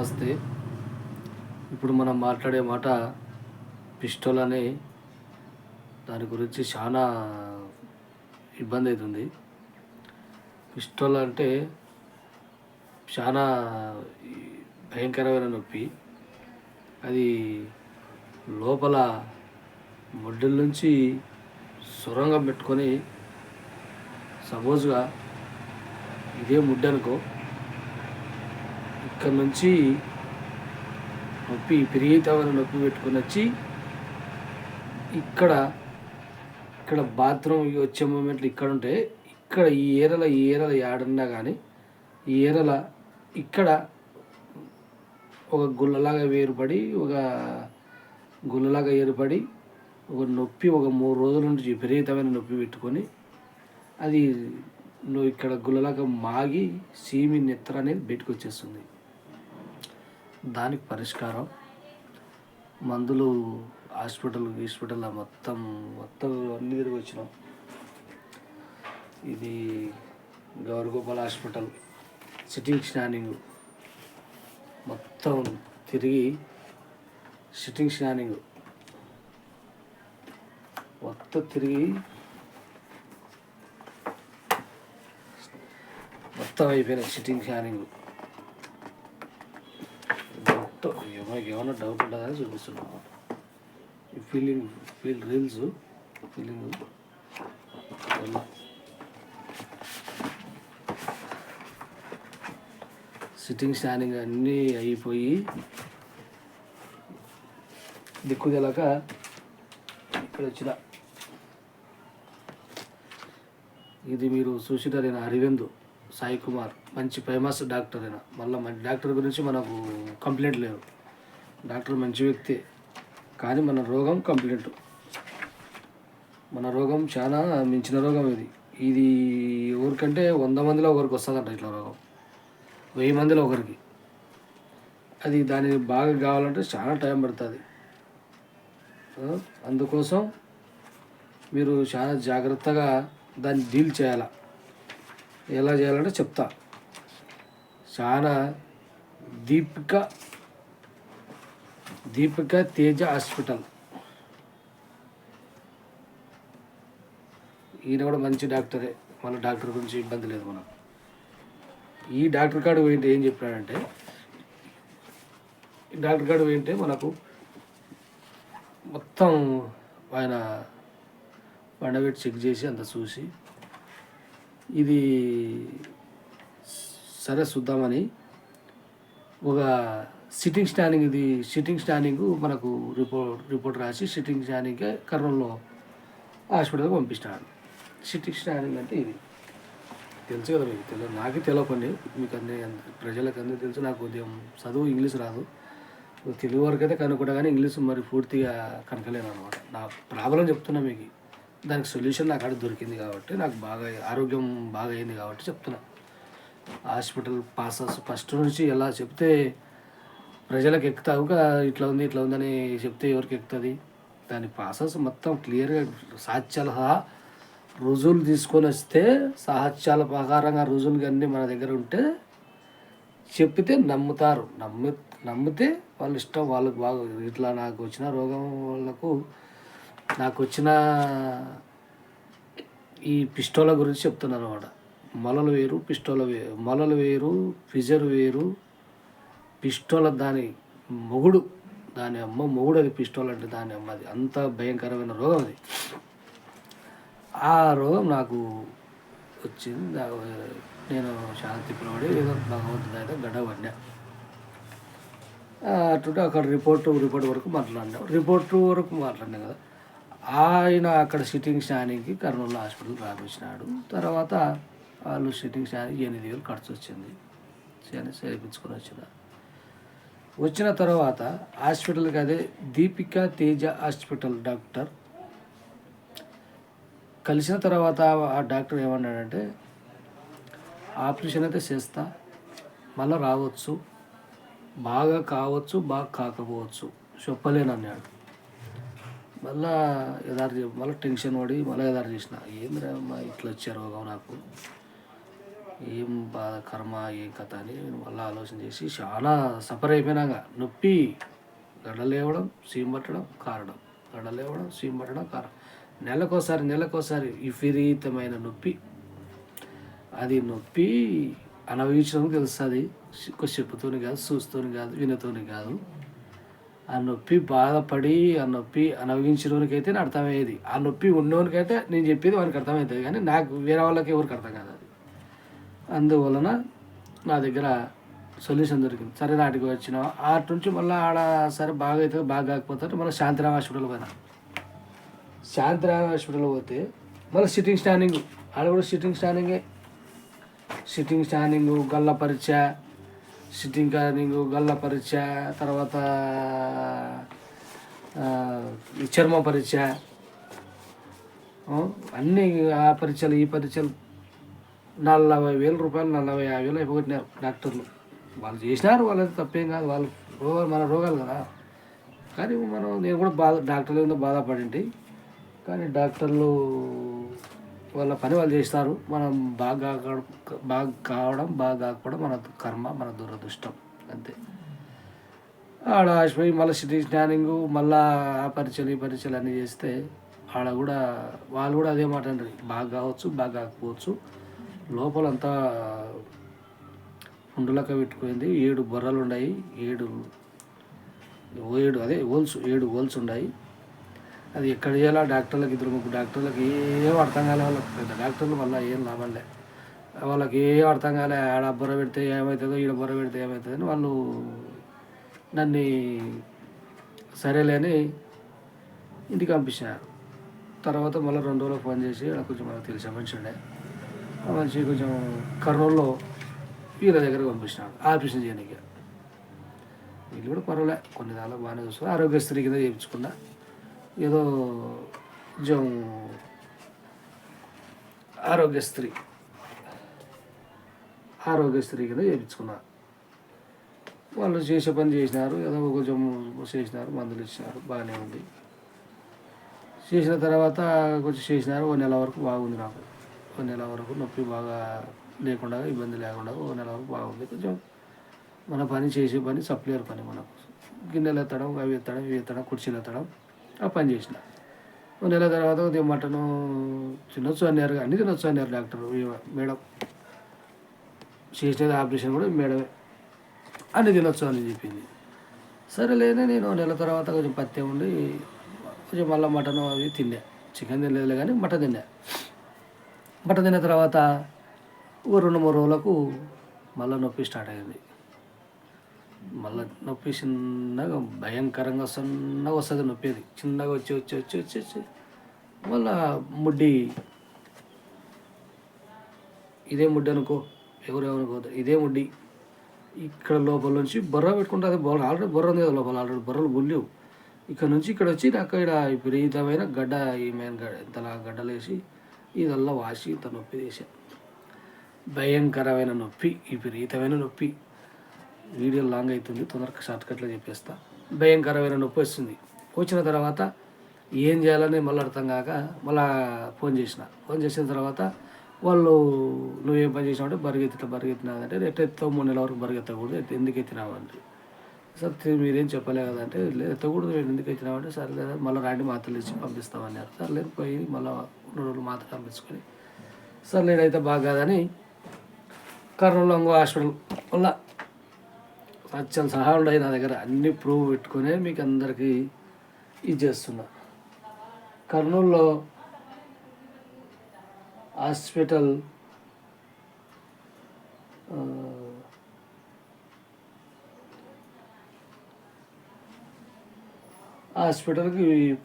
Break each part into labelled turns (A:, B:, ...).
A: నమస్తే. ఇప్పుడు మనం మాట్లాడే మాట పిస్టల్ అనే దాని గురించి చాలా ఇబ్బంది అవుతుంది. పిస్టల్ అంటే చాలా భయంకరమైన నొప్పి. అది లోపల మొడ్డుల నుంచి సొరంగం పెట్టుకొని, సపోజ్గా ఇదే ముడ్డు అనుకో, ఇక్కడ నుంచి నొప్పి విపరీతమైన నొప్పి పెట్టుకొని వచ్చి ఇక్కడ ఇక్కడ బాత్రూమ్ వచ్చే మూమెంట్లు ఇక్కడ ఉంటే, ఇక్కడ ఈ ఏరల ఏడన్నా కానీ ఈ ఏరల ఇక్కడ ఒక గుల్లలాగా ఏర్పడి ఒక నొప్పి ఒక 3 రోజుల నుంచి విపరీతమైన నొప్పి పెట్టుకొని అది నువ్వు ఇక్కడ గుల్లలాగా మాగి సీమి నెత్తర అనేది బయటకు వచ్చేస్తుంది. దానికి పరిష్కారం మందులు హాస్పిటల్ మొత్తం అన్ని తిరిగి వచ్చినాం. ఇది గౌరగోపాల్ హాస్పిటల్ సిట్టింగ్ స్కానింగ్ మొత్తం తిరిగి మొత్తం అయిపోయినాయి సిట్టింగ్ స్కానింగ్ మొత్తం. ఏమైనా డౌట్ ఉంటుందని చూపిస్తున్నాము. రీల్స్ సిట్టింగ్ స్కానింగ్ అన్నీ అయిపోయి దిక్కు తెలక ఇక్కడ వచ్చిన. ఇది మీరు చూసినారైనా అరవింద్ సాయి కుమార్, మంచి ఫేమస్ డాక్టర్ అయినా. మళ్ళీ డాక్టర్ గురించి మనకు కంప్లైంట్ లేదు. డాక్టర్ మంచి వ్యక్తి, కానీ మన రోగం కంప్లైంట్. మన రోగం చాలా మించిన రోగం ఇది. ఇది ఎవరికంటే 100 మందిలో ఒకరికి వస్తుందంట ఇట్లా రోగం, 1000 మందిలో ఒకరికి. అది దానికి బాగా కావాలంటే చాలా టైం పడుతుంది. అందుకోసం మీరు చాలా జాగ్రత్తగా దాన్ని డీల్ చేయాలి. ఎలా చేయాలంటే చెప్తా. చాలా దీపిక తేజ హాస్పిటల్, ఈయన కూడా మంచి డాక్టరే. మన డాక్టర్ గురించి ఇబ్బంది లేదు మనకు. ఈ డాక్టర్ కాడు పోయింటే ఏం చెప్పాడంటే, మనకు మొత్తం ఆయన పండబెట్టి చెక్ చేసి అంత చూసి, ఇది సరే చూద్దామని ఒక సిట్టింగ్ స్కానింగ్ మనకు రిపోర్ట్ రాసి సిట్టింగ్ స్కానింగ్కే కర్నూలులో హాస్పిటల్కి పంపిస్తాడు. సిట్టింగ్ స్కానింగ్ అంటే ఇది తెలుసు కదా మీకు. నాకే తెలియకండి, మీకు అన్నీ ప్రజలకు అందరూ తెలుసు. నాకు ఉదయం చదువు ఇంగ్లీష్ రాదు, తెలుగు వరకు అయితే కనుక్కుంటా, కానీ ఇంగ్లీష్ మరి పూర్తిగా కనుకలేను అనమాట. నా ప్రాబ్లం చెప్తున్నా మీకు. దానికి సొల్యూషన్ నాకు అక్కడ దొరికింది కాబట్టి, నాకు ఆరోగ్యం బాగా అయింది కాబట్టి చెప్తున్నా. హాస్పిటల్ ప్రాసెస్ ఫస్ట్ నుంచి ఎలా చెప్తే ప్రజలకు ఎక్కుతావుగా, ఇట్లా ఉందని చెప్తే ఎవరికి ఎక్కుతుంది? దాని ప్రాసెస్ మొత్తం క్లియర్గా సాక్ష్యాల సహా రుజువులు తీసుకొని వస్తే, సాక్ష్యాల ప్రకారంగా రుజువులు అన్నీ మన దగ్గర ఉంటే చెప్పితే నమ్ముతారు. నమ్మితే వాళ్ళ ఇష్టం, వాళ్ళకు బాగా. ఇట్లా నాకు వచ్చిన రోగం నాకు వచ్చిన ఈ పిస్టోల గురించి చెప్తున్నాను అనమాట. మొలలు వేరు, ఫిజర్ వేరు. పిస్టోల దాని మొగుడు, దాని అమ్మ మొగుడు. అది పిస్టోల్ అంటే దాని అమ్మ. అది అంత భయంకరమైన రోగం అది. ఆ రోగం నాకు వచ్చింది. నేను చాలా తిప్పలపడి ఏదో భగవంతుడు అయితే గడ్డపడినా. అటుంటే అక్కడ రిపోర్ట్ వరకు మాట్లాడినా కదా. ఆయన అక్కడ సిట్టింగ్ స్కానింగ్కి కర్నూలు హాస్పిటల్ రాపించినాడు. తర్వాత వాళ్ళు సిట్టింగ్ స్కానింగ్ 8,000 ఖర్చు వచ్చింది. చేయించుకొని వచ్చిన తర్వాత హాస్పిటల్కి, అదే దీపిక తేజ హాస్పిటల్ డాక్టర్ కలిసిన తర్వాత ఆ డాక్టర్ ఏమన్నాడంటే, ఆపరేషన్ అయితే చేస్తా, మళ్ళీ రావచ్చు, బాగా కావచ్చు, బాగా కాకపోవచ్చు, చెప్పలేనన్నాడు. మళ్ళీ టెన్షన్ పడి మళ్ళీ ఎదారు చేసిన. ఏంద్రమ్మా ఇట్లా వచ్చే రోగం నాకు, ఏం బాధ కర్మ ఏం కథ అని నేను మళ్ళీ ఆలోచన చేసి చాలా సఫర్ అయిపోయినాక నొప్పి గడ్డలేవడం సీమ్ పట్టడం కారడం గడ్డలేవడం సీమ్ పట్టడం కారడం నెలకోసారి విపరీతమైన నొప్పి. అది నొప్పి అనుభవించడం తెలుస్తుంది, చెప్పుతోని కాదు, చూస్తూని కాదు, వినతోని కాదు. ఆ నొప్పి బాధపడి ఆ నొప్పి అనుభవించడానికైతే అర్థమయ్యేది. ఆ నొప్పి ఉన్నోనికైతే నేను చెప్పేది వానికి అర్థమవుతుంది, కానీ నాకు వేరే వాళ్ళకి ఎవరికి అర్థం కాదు అది. అందువలన నా దగ్గర సొల్యూషన్ దొరికింది. సరే నాటికి వచ్చిన ఆటి నుంచి మళ్ళీ ఆడ సరే బాగా అవుతుంది, బాగా కాకపోతే మళ్ళీ శాంతిరామ్ హాస్పిటల్ పోయినా. శాంతిరామ్ హాస్పిటల్ పోతే మళ్ళీ సిట్టింగ్ స్టాండింగ్, ఆడ కూడా సిట్టింగ్ స్టాండింగ్ గల్ల పరీక్ష, గల్ల పరీక్ష, తర్వాత చర్మ పరీక్ష, అన్నీ ఆ పరీక్షలు ఈ పరీక్షలు 40,000 రూపాయలు 40,000 అయిపోగొట్టినారు డాక్టర్లు. వాళ్ళు చేసినారు, వాళ్ళది తప్పేం కాదు, వాళ్ళు మన రోగాలు కదా. కానీ నేను కూడా డాక్టర్లు ఏదో బాధపడింటి. కానీ డాక్టర్లు వాళ్ళ పని వాళ్ళు చేస్తారు. మనం బాగా కావడం బాగా కాకపోవడం మన కర్మ, మన దురదృష్టం అంతే. ఆడ ఆసిపోయి మళ్ళీ సిటీ స్కానింగ్, మళ్ళీ ఆ పరీక్షలు ఈ పరీక్షలు అన్నీ చేస్తే ఆడ కూడా వాళ్ళు కూడా అదే మాట అంటారు, బాగా కావచ్చు బాగా కాకపోవచ్చు, లోపలంతా ఉండులక పెట్టుకుంది, 7 బొర్రలు ఉన్నాయి, 7 అదే హోల్స్ ఉన్నాయి. అది ఎక్కడ చేయాలా డాక్టర్లకు 2-3 డాక్టర్లకు ఏం అర్థం కాలే. వాళ్ళకి పెద్ద డాక్టర్లు వల్ల ఏం లాభంలే, వాళ్ళకి ఏం అర్థం కాలే. ఆడ బొర్ర పెడితే ఏమవుతుందో, ఈడ బొర్ర పెడితే ఏమవుతుందో అని వాళ్ళు నన్ను సరేలే అని ఇంటికి పంపించినారు. తర్వాత మళ్ళీ 2 రోజులకు ఫోన్ చేసి అక్కడ కొంచెం మనకు తెలిసిన మనిషి ఉండే, ఆ మనిషి కొంచెం కర్నూలులో వీళ్ళ దగ్గరకు పంపించినాడు ఆపరేషన్ చేయడానికి. వీళ్ళు కూడా పర్వాలే, కొన్ని దానికి బాగానే చూసుకుని ఆరోగ్యశ్రీ కింద చేయించుకున్నా. ఏదో కొంచెం ఆరోగ్యశ్రీ కింద చేయించుకున్నా. వాళ్ళు చేసే పని చేసినారు, ఏదో కొంచెం చేసినారు, మందులు ఇచ్చినారు, బాగానే ఉంది. చేసిన తర్వాత కొంచెం చేసినారు, 1 నెల వరకు బాగుంది నాకు. 1 నెల వరకు నొప్పి బాగా లేకుండా, ఇబ్బంది లేకుండా 1 నెల వరకు బాగుంది. కొంచెం మన పని చేసే పని సప్లయర్ పని, మనకు గిన్నెలు ఎత్తడం, అవి ఎత్తడం, ఇవి ఎత్తడం, కుర్చీలు ఎత్తడం, ఆ పని చేసిన. 1 నెల తర్వాత ఉదయం మటను తినొచ్చు అన్నారు, అన్నీ తినొచ్చు అన్నారు డాక్టర్ మేడం. చేసేది ఆపరేషన్ కూడా మేడమే, అన్నీ తినొచ్చు అని చెప్పింది. సరేలేనే నేను 1 నెల తర్వాత కొంచెం పత్యం ఉండి కొంచెం మళ్ళీ మటన్ అవి తిన్నా. చికెన్ తినలేదు కానీ మటన్ తిన్న తర్వాత 2-3 రోజులకు మళ్ళీ నొప్పి స్టార్ట్ అయింది. మళ్ళీ నొప్పి చిన్నగా భయంకరంగా సన్నగా వస్తుంది నొప్పి. అది చిన్నగా వచ్చి మళ్ళా ముడ్డి, ఇదే ముడ్డి అనుకో, ఎవరెవరుకోదు, ఇదే ముడ్డి ఇక్కడ లోపల నుంచి బొర్ర పెట్టుకుంటే, అది బొర్ర ఆల్రెడీ బొర్ర ఉంది కదా లోపల, ఆల్రెడీ బొర్రలు గుళ్ళేవు. ఇక్కడ నుంచి ఇక్కడ వచ్చి నాకు ఇక్కడ విపరీతమైన గడ్డ, ఇంతలా గడ్డలు వేసి ఇదల్లా వాసి ఇంత నొప్పి తీసా. భయంకరమైన నొప్పి, విపరీతమైన నొప్పి. వీడియో లాంగ్ అవుతుంది, తొందరగా షార్ట్కట్లో చెప్పేస్తా. భయంకరమైన నొప్పి వస్తుంది. వచ్చిన తర్వాత ఏం చేయాలని మళ్ళీ అర్థం కాక మళ్ళీ ఫోన్ చేసిన తర్వాత వాళ్ళు నువ్వేం పని చేసినావు అంటే బరిగెత్తినాదంటే ఎత్తెత్తావు, 3 నెలల వరకు బరిగెత్తకూడదు, ఎందుకు ఎత్తినావు అంటే, సార్ మీరేం చెప్పలే కదా అంటే, లేదు ఎత్తకూడదు, ఎందుకు ఎత్తినావు అంటే, సరే లేదా మళ్ళీ రాండి మాత్రలు ఇచ్చి పంపిస్తామన్నారు. సర్లేదు పోయి మళ్ళీ 2 రోజులు మాత్రం పంపించుకొని, సరే నేనైతే బాగా కాదని కర్నూలు ఇంకో హాస్పిటల్ వల్ల సత్యం సహా ఉన్నాయి నా దగ్గర, అన్ని ప్రూవ్ పెట్టుకునే మీకు అందరికీ ఇది చేస్తున్నా. కర్నూలులో హాస్పిటల్కి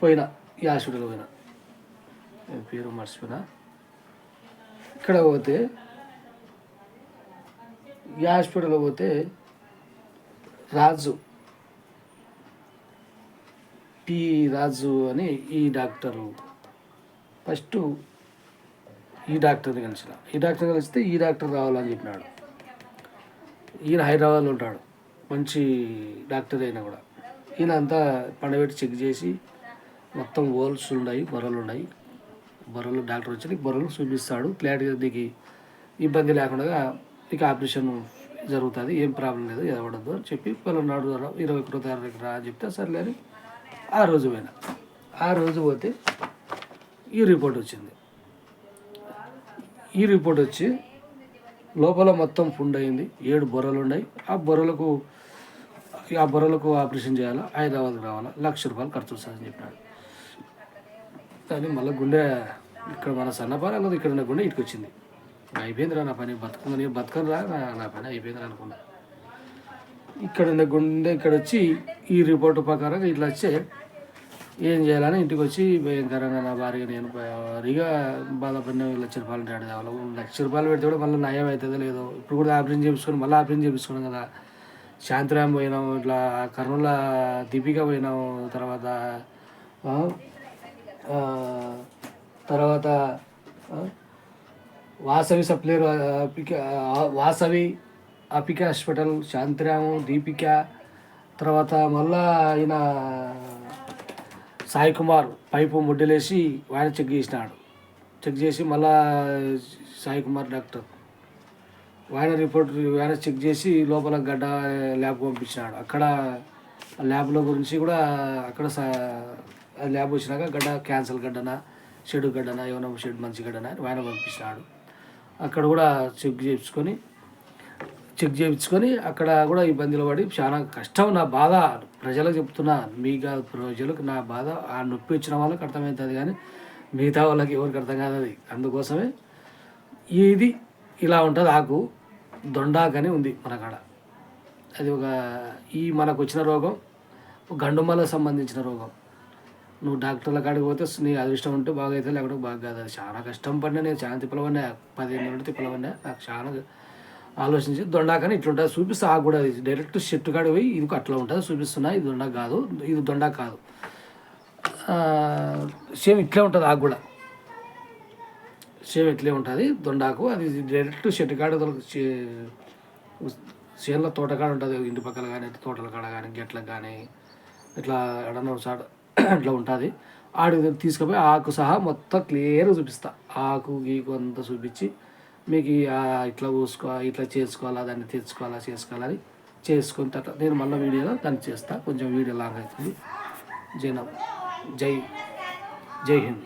A: పోయినా, ఈ హాస్పిటల్కి పోయినా, పేరు మర్చిపోయినా. ఇక్కడ పోతే ఈ హాస్పిటల్కి పోతే రాజు అని ఈ డాక్టరు, ఫస్ట్ ఈ డాక్టర్ని కలిస్తే ఈ డాక్టర్ రావాలని చెప్పినాడు. ఈయన హైదరాబాద్లో ఉంటాడు, మంచి డాక్టర్ అయినా కూడా. ఈయన అంతా పండబెట్టి చెక్ చేసి మొత్తం హోల్స్ ఉన్నాయి, బొర్రలు డాక్టర్ వచ్చి బొర్రలు చూపిస్తాడు, క్లారిటీగా దిగి ఇబ్బంది లేకుండా ఇక ఆపరేషన్ జరుగుతుంది, ఏం ప్రాబ్లం లేదు, ఎదవడద్దు అని చెప్పి నాడు 21వ తారీఖు రా అని చెప్తే సర్లే అని ఆ రోజు పోయినా. ఆ రోజు పోతే ఈ రిపోర్ట్ వచ్చింది. ఈ రిపోర్ట్ వచ్చి లోపల మొత్తం పుండ్ అయింది, 7 బొర్రలు ఉన్నాయి. ఆ బొర్రలకు ఆపరేషన్ చేయాలా, హైదరాబాద్కి రావాలా, ₹1,00,000 ఖర్చు వస్తుందని చెప్పినాడు. కానీ మళ్ళీ గుండె ఇక్కడ మన సన్నపాలెంలో ఇక్కడ ఉన్న గుండె ఇటుకు వచ్చింది. అయిపోయిందిరా నా పని, నేను బతకను రా, నా పని అయిపోయిందిరా అనుకున్నా. ఇక్కడ ఉన్న గుండె ఇక్కడ వచ్చి ఈ రిపోర్టు ప్రకారం ఇట్లా వచ్చే ఏం చేయాలని ఇంటికి వచ్చి భయంకరంగా నా భార్య నేను భారీగా బాధపడిన ₹1,00,000 అంటే కావాలి. ₹1,00,000 పెడితే కూడా మళ్ళీ నయం అవుతుందో లేదో. ఇప్పుడు కూడా ఆపరేషన్ చేయించుకొని మళ్ళీ ఆపరేషన్ చేయించుకున్నాం కదా. శాంతిరామ్ పోయినాం, ఇట్లా కర్నూలు దీపిక పోయినాం, తర్వాత వాసవి సప్లేరు వాసవి అపిక హాస్పిటల్, శాంతిరాము, దీపిక, తర్వాత మళ్ళా ఆయన సాయి కుమార్ పైపు ముడ్డలేసి ఆయన చెక్ చేసినాడు. చెక్ చేసి మళ్ళా సాయి కుమార్ డాక్టర్ ఆయన రిపోర్ట్ ఆయన చెక్ చేసి లోపల గడ్డ ల్యాబ్ పంపించినాడు. అక్కడ ల్యాబ్లో గురించి కూడా అక్కడ ల్యాబ్ వచ్చినాక గడ్డ క్యాన్సర్ గడ్డనా, షెడ్ గడ్డనా, ఏమైనా షెడ్ మంచి గడ్డనా అని ఆయన పంపించినాడు. అక్కడ కూడా చెక్ చేయించుకొని అక్కడ కూడా ఇబ్బందులు పడి చాలా కష్టం. నా బాధ ప్రజలకు చెప్తున్నా, మీకు ప్రజలకు నా బాధ ఆ నొప్పి వచ్చిన వాళ్ళకి అర్థమవుతుంది, కానీ మిగతా వాళ్ళకి ఎవరికి అర్థం కాదు. అది అందుకోసమే ఇది ఇలా ఉంటుంది. ఆకు దొండాకని ఉంది మన కాడ. అది మనకు వచ్చిన రోగం గండుమలకు సంబంధించిన రోగం. నువ్వు డాక్టర్ల కాడికి పోతే నీ అదృష్టం ఉంటే బాగా అయితే, లేకపోతే బాగా కాదు. అది చాలా కష్టం పడినా, నేను చాలా తిప్పలవన్నా, 15 నుండి తిప్పలవన్నా. నాకు చాలా ఆలోచించి దొండాకని ఇట్లుంటుంది చూపిస్తా. ఆకు కూడా అది డైరెక్ట్ చెట్టు కాడికి పోయి ఇది అట్లా ఉంటుంది చూపిస్తున్నా. ఇది దొండ కాదు, ఇది దొండ కాదు, సేమ్ ఇట్లే ఉంటుంది. ఆకు కూడా సేమ్ ఇట్లే ఉంటుంది దొండాకు. అది డైరెక్ట్ చెట్టు కాడ చేనుల తోటకాడ ఉంటుంది, ఇంటి పక్కల కానీ తోటల కాడ కానీ గెట్లకు కానీ ఇట్లా ఎడన్న సాడ అట్లా ఉంటుంది. ఆడికి తీసుకుపోయి ఆకు సహా మొత్తం క్లియర్గా చూపిస్తా. ఆకు గీకు అంతా చూపించి మీకు ఇట్లా ఇట్లా చేసుకోవాలా, దాన్ని చేసుకోవాలని చేసుకున్న తర్వాత నేను మళ్ళీ వీడియోలో దాన్ని చేస్తా. కొంచెం వీడియో లాంగ్ అవుతుంది. జై హింద్.